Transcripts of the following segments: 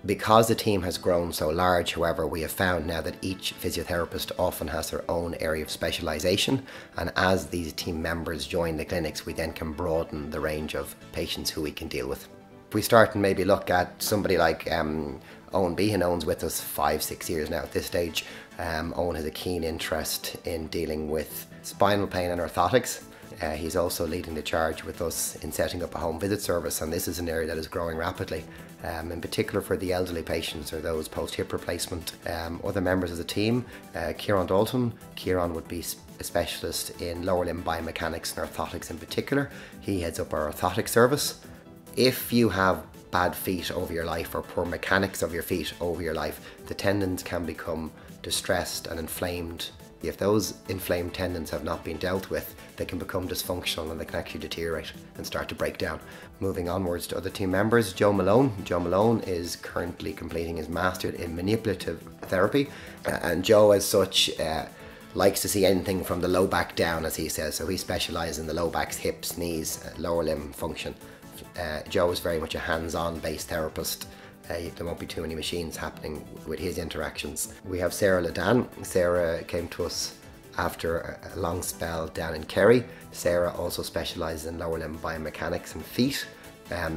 Because the team has grown so large, however, we have found now that each physiotherapist often has their own area of specialisation, and as these team members join the clinics, we then can broaden the range of patients who we can deal with. If we start and maybe look at somebody like Eoin Behan. Eoin's with us 5-6 years now at this stage. Eoin has a keen interest in dealing with spinal pain and orthotics. He's also leading the charge with us in setting up a home visit service, and this is an area that is growing rapidly, in particular for the elderly patients or those post-hip replacement. Other members of the team, Dalton. Ciarán would be a specialist in lower limb biomechanics and orthotics in particular. He heads up our orthotic service. If you have bad feet over your life or poor mechanics of your feet over your life, the tendons can become distressed and inflamed. If those inflamed tendons have not been dealt with, they can become dysfunctional and they can actually deteriorate and start to break down. Moving onwards to other team members, Joe Malone. Joe Malone is currently completing his master's in manipulative therapy, and Joe as such likes to see anything from the low back down, as he says, so he specialises in the low backs, hips, knees, lower limb function. Joe is very much a hands-on based therapist. There won't be too many machines happening with his interactions. We have Sarah Liddane. Sarah came to us after a long spell down in Kerry. Sarah also specialises in lower limb biomechanics and feet.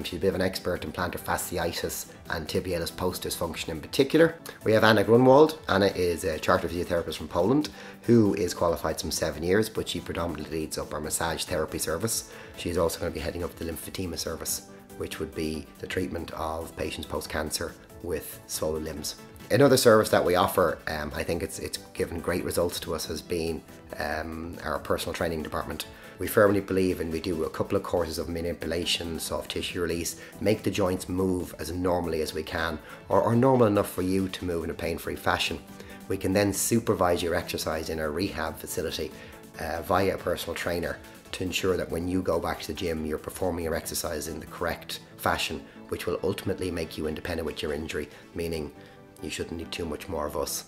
She's a bit of an expert in plantar fasciitis and tibialis post dysfunction in particular. We have Anna Grunwald. Anna is a chartered physiotherapist from Poland who is qualified some 7 years, but she predominantly leads up our massage therapy service. She's also going to be heading up the lymphedema service, which would be the treatment of patients post-cancer with swollen limbs. Another service that we offer, I think it's given great results to us, has been our personal training department. We firmly believe, and we do a couple of courses of manipulation, soft tissue release, make the joints move as normally as we can, or normal enough for you to move in a pain-free fashion. We can then supervise your exercise in our rehab facility via a personal trainer to ensure that when you go back to the gym, you're performing your exercise in the correct fashion, which will ultimately make you independent with your injury, meaning you shouldn't need too much more of us.